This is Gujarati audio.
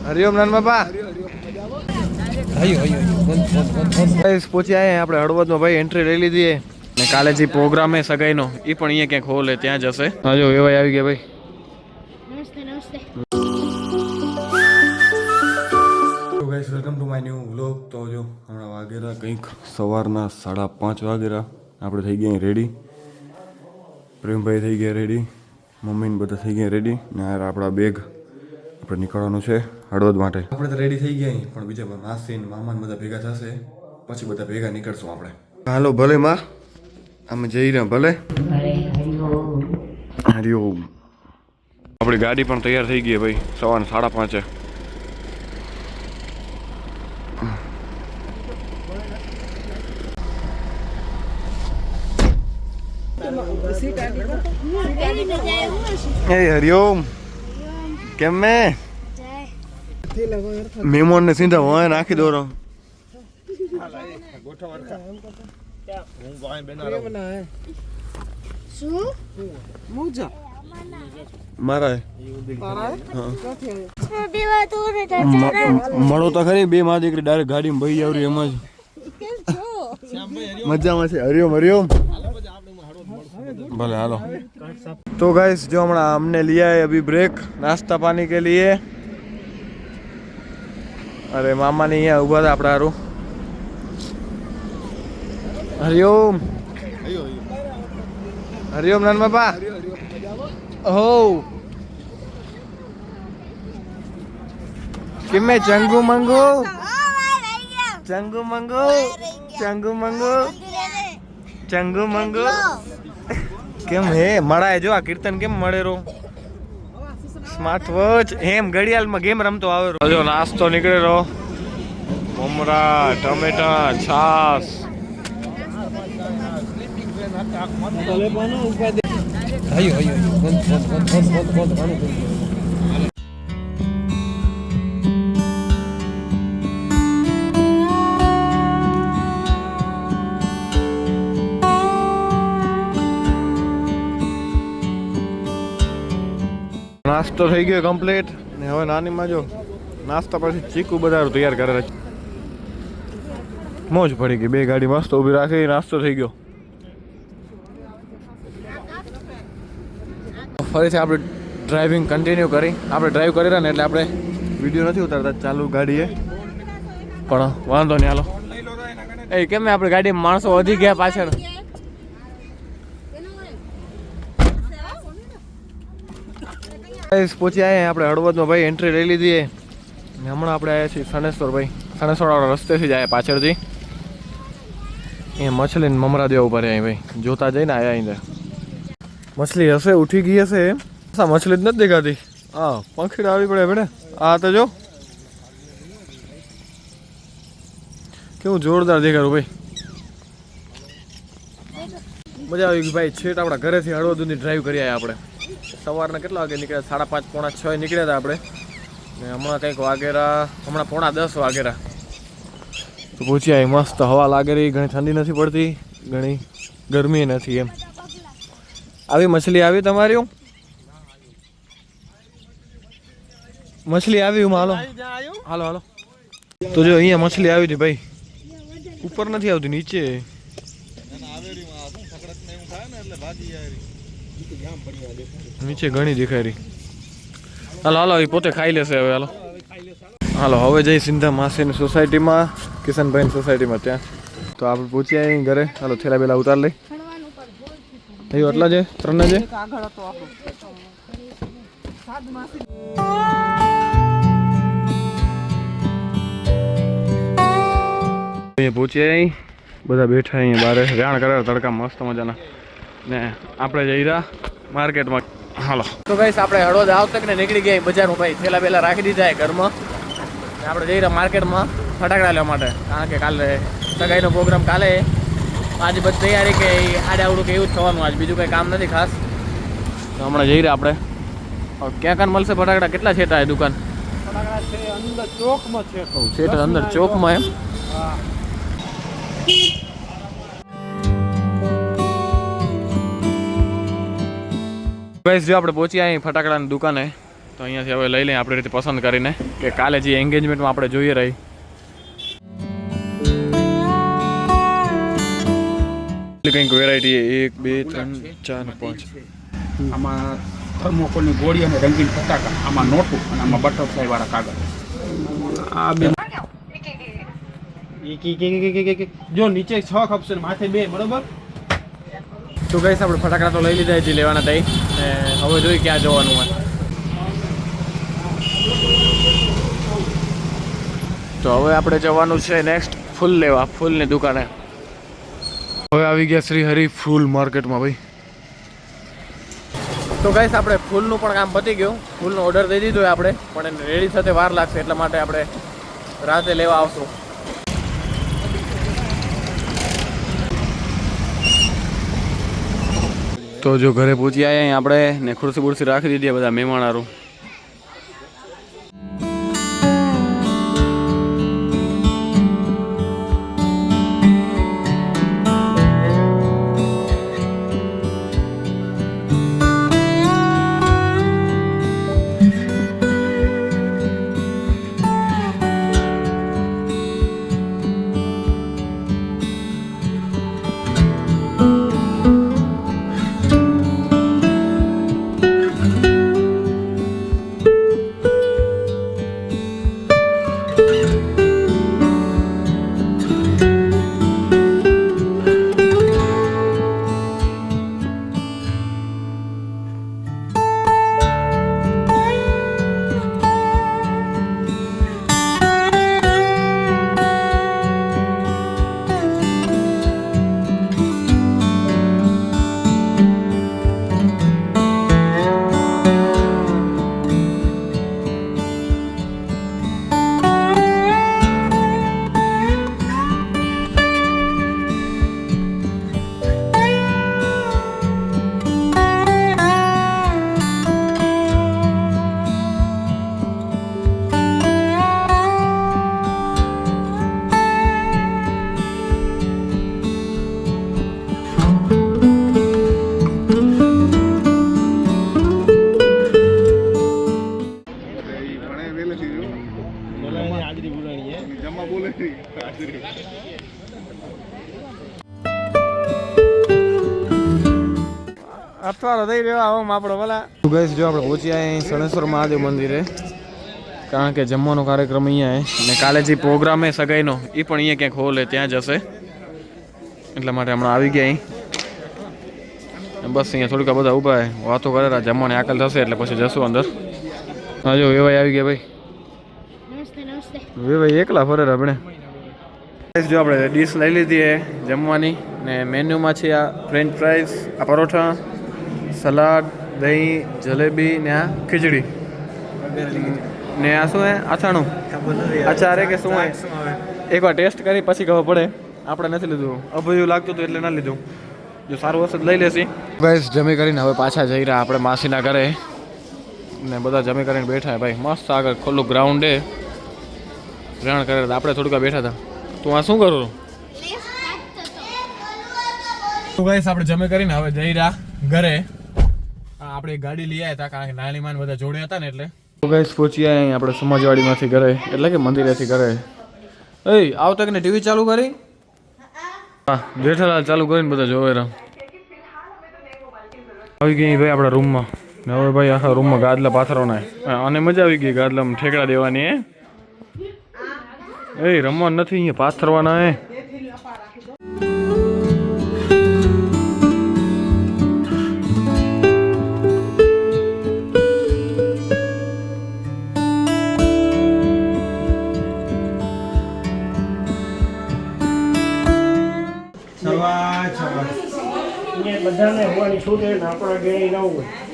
હરિઓમ નાન બાપા પહોંચી આયા આપણે હળવદમાં ભાઈ એન્ટ્રી લઈ લીધી ને કાલે જે પ્રોગ્રામ હે સગાઈનો એ પણ અહીંયા ક્યાંક હોલ હે ત્યાં જશે. હા જો એવાય આવી ગયા ભાઈ. નમસ્તે નમસ્તે. તો guys welcome to my new vlog. તો જો હમણાં વાગેરા કંઈક સવારના 5:30 વાગેરા આપણે થઈ ગયા રેડી. પ્રેમભાઈ થઈ ગયા રેડી, મમ્મીને બધા થઈ ગયા રેડી ને યાર આપણા બેગ આપણે નીકળવાનું છે હળવદ માટે. આપણે તો રેડી થઈ ગયા પણ બીજા માસી મામાને બધા ભેગા થશે પછી બધા ભેગા નીકળશું આપણે. હાલો ભલે માં અમે જઈ રહ્યા ભલે. હરિઓમ. આપણી ગાડી પણ તૈયાર થઈ ગઈ ભાઈ સવારના 5:30. હરિઓમ કેમ મેં મેમોન ને સીધા વહાં નાખી દો. મળો તો ખરી બે માં દીકરી ડાયરેક્ટ ગાડીમાં ભાઈ આવરી એમ જ મજામાં છે. હરિઓમ હરિઓમ भले हालो. तो गाइस जो हमारा हमने लिया है अभी ब्रेक नाश्ता पानी के लिए. अरे मामा ने यहाँ उभा था अपना हारू. हरिओम हरिओम नान बापा हो कि मैं चंगू मंगू चंगू मंगू चंगू मंगू चंगू मंगू કેમ હે મળાય જો આ કીર્તન કેમ મળે રો સ્માર્ટ વોચ એમ ઘડિયાળમાં ગેમ રમતો આવે રો. જો નાસ્તો નીકળે રો મમરા ટમેટા છાસ. નાસ્તો થઈ ગયો કમ્પ્લીટ ને હવે નાનીમાં જો નાસ્તા પછી ચીકુ બધા તૈયાર કરે છે. મોજ પડી ગઈ બે ગાડી મસ્ત ઊભી રાખી નાસ્તો થઈ ગયો. ફરીથી આપણે ડ્રાઇવિંગ કન્ટિન્યુ કરી આપણે ડ્રાઈવ કરી રહ્યા ને એટલે આપણે વિડીયો નથી ઉતારતા ચાલુ ગાડીએ પણ વાંધો નહીં હાલો. એ કેમ આપણે ગાડીમાં માણસો વધી ગયા પાછળ. પહોંચી આવ્યા આપણે હળવદમાં ભાઈ એન્ટ્રી લઈ લીધી ને હમણાં આપણે આવ્યા છીએ સનેશ્વર ભાઈ. સનેશ્વર વાળા રસ્તેથી જ આવ્યા પાછળથી. એ મછલી ને મમરા દેવા ઉપર અહીં ભાઈ જોતા જઈને આવ્યા અહીં. મછલી હશે ઉઠી ગઈ હશે એમ મછલી જ નથી દેખાતી. હા પંખીડા આવી પડે બેને. આ તો જો કેવું જોરદાર દેખાડું ભાઈ. મજા આવી ગઈ ભાઈ. છેટ આપણા ઘરેથી હળવદ સુધી ડ્રાઈવ કરી આવ્યા આપણે. સવારના કેટલા વાગે નીકળ્યા 5:30 પોણા 6 નીકળ્યા હતા આપણે ને હમણાં કંઈક વાગેરા હમણાં પોણા 10 વાગેરા તો પહોંચી આવી. મસ્ત હવા લાગે રહી, ઘણી ઠંડી નથી પડતી, ઘણી ગરમી નથી એમ. આવી મછલી આવી તમારી મછલી આવી હાલો હાલો હાલો. તો જો અહીંયા મછલી આવી હતી ભાઈ, ઉપર નથી આવતી નીચે. નીચે ઘણી દેખાય રહી. હાલો હાલો એ પોતે ખાઈ લેશે હવે. હાલો હાલો હવે જઈ સીધા માસીની સોસાયટીમાં, કિશનભાઈની સોસાયટીમાં ત્યાં. તો આપણે પહોંચી આવી ઘરે. હાલો થેલા બેલા ઉતાર લઈ. અહીં એટલા છે 3 છે. અહીંયા પહોંચી આવી બધા બેઠા અહીંયા બારે રેણ કરે તડકા મસ્ત મજાના ને આપણે જઈ રહ્યા માર્કેટમાં. હાલો તો ગાઈસ આપણે હળવદ આવતક ને નીકળી ગયા બજારમાં ભાઈ. થેલા બેલા રાખી દીધા ઘરમાં ને આપણે જઈ રહ્યા માર્કેટમાં ફટાકડા લેવા માટે. કારણ કે કાલે સગાઈનો પ્રોગ્રામ કાલે. આજે બધી તૈયારી કે આડે આવડું કે એવું જ થવાનું આજ, બીજું કંઈ કામ નથી ખાસ. તો હમણાં જઈ રહ્યા આપણે. ક્યાં કાન મળશે ફટાકડા? કેટલા છેટા એ દુકાન? ફટાકડા છે અંદર ચોકમાં છે. છેટા અંદર ચોકમાં એમ. ગાઈસ જો આપણે પહોંચી અહીં ફટાકડાની દુકાને તો અહીંયાથી હવે લઈ લઈએ આપણી રીતે પસંદ કરીને કે કાલે જે એન્ગેજમેન્ટમાં આપણે જોઈએ રહી. કંઈક વેરાયટી 1 2 3 4 5 આમાં થર્મોકોલની ગોળી અને રંગીન ફટાકા, આમાં નોટું અને આમાં બટરફ્લાય વાળા કાગળ. આ બે જો નીચે 6 ખપશે ને માથે 2, બરોબર? તો ગાઈસ આપણે ફટાકડા તો લઈ લીધા જે લેવાના હતા હવે જોઈએ ક્યાં જવાનું હોય. તો હવે આપણે જવાનું છે નેક્સ્ટ ફૂલ લેવા, ફૂલની દુકાને. હવે આવી ગયા શ્રી હરિ ફૂલ માર્કેટમાં ભાઈ. તો ગાઈસ આપણે ફૂલનું પણ કામ પતી ગયું, ફૂલનો ઓર્ડર દઈ દીધો આપણે, પણ એને રેડી થતે વાર લાગશે એટલા માટે આપણે રાતે લેવા આવશું. તો જો ઘરે પહોંચી આવ્યા આપણે ને ખુરશી બુરશી રાખી દીધી બધા મહેમાનારું. અઠવાડો થઈ રહ્યો આવો આપણો ભલા. ગાઈસ જો આપણે પહોંચી આવ્યા શણેશ્વર મહાદેવ મંદિરે, કારણ કે જમવાનો કાર્યક્રમ અહીંયા ને કાલે જે પ્રોગ્રામ છે સગાઈનો એ પણ અહીંયા ક્યાંક હોલ ત્યાં જશે, એટલા માટે હમણાં આવી ગયા અહીં. બસ અહીંયા થોડીક બધા ઊભા વાતો કરેલા, જમવાની આકલ થશે એટલે પછી જશું અંદર. હા જો વેવાઈ આવી ગયા ભાઈ. નમસ્તે નમસ્તે. વેવાઈ એકલા ફરે આપણે. જો આપણે ડીશ લઈ લીધી જમવાની ને મેન્યુમાં છે આ ફ્રેન્ચ ફ્રાઈસ, આ પરોઠા, સલાડ, દહીં, જલેબી ને આ ખીચડી ને આ શું હે અથાણું, અચાર કે શું હે એકવાર ટેસ્ટ કરી પછી ખબર પડે. આપણે નથી લીધું, અભયું લાગતું હતું એટલે ના લીધું. જો સારું હશે લઈ લેશી. ગાઈસ જમી કરીને હવે પાછા જઈ રહ્યા આપણે માસીના ઘરે ને બધા જમી કરીને બેઠા ભાઈ. મસ્ત આગળ ખુલ્લું ગ્રાઉન્ડ છે, ગ્રાઉન્ડ કરે આપણે થોડુંક બેઠા હતા. તું આ શું કરું? તો ગાઈસ આપણે જમી કરીને હવે જઈ રહ્યા ઘરે. આપણે એક ગાડી લઈ આવ્યા હતા કારણ કે નાની માન બધા જોડે હતા ને એટલે. તો ગાઈસ પહોંચી આવ્યા આપણે સમાજવાડીમાંથી ઘરે, એટલે કે મંદિરેથી ઘરે. એ આવતા કે ને ટીવી ચાલુ કરી? હા જેઠાલાલ ચાલુ કરીને બધા જોવે રહ્યા. આવી ગઈ ભાઈ આપણા રૂમમાં ને હવે ભાઈ આખા રૂમમાં ગાદલા પાથરવાના. અને મજા આવી ગઈ ગાદલામાં ઠેકડા દેવાની. એ રમવાનું નથી, અહીંયા પાથરવાના હે. બધાને હોવાની છૂટ હોય ને આપણા ઘેર ન હોય.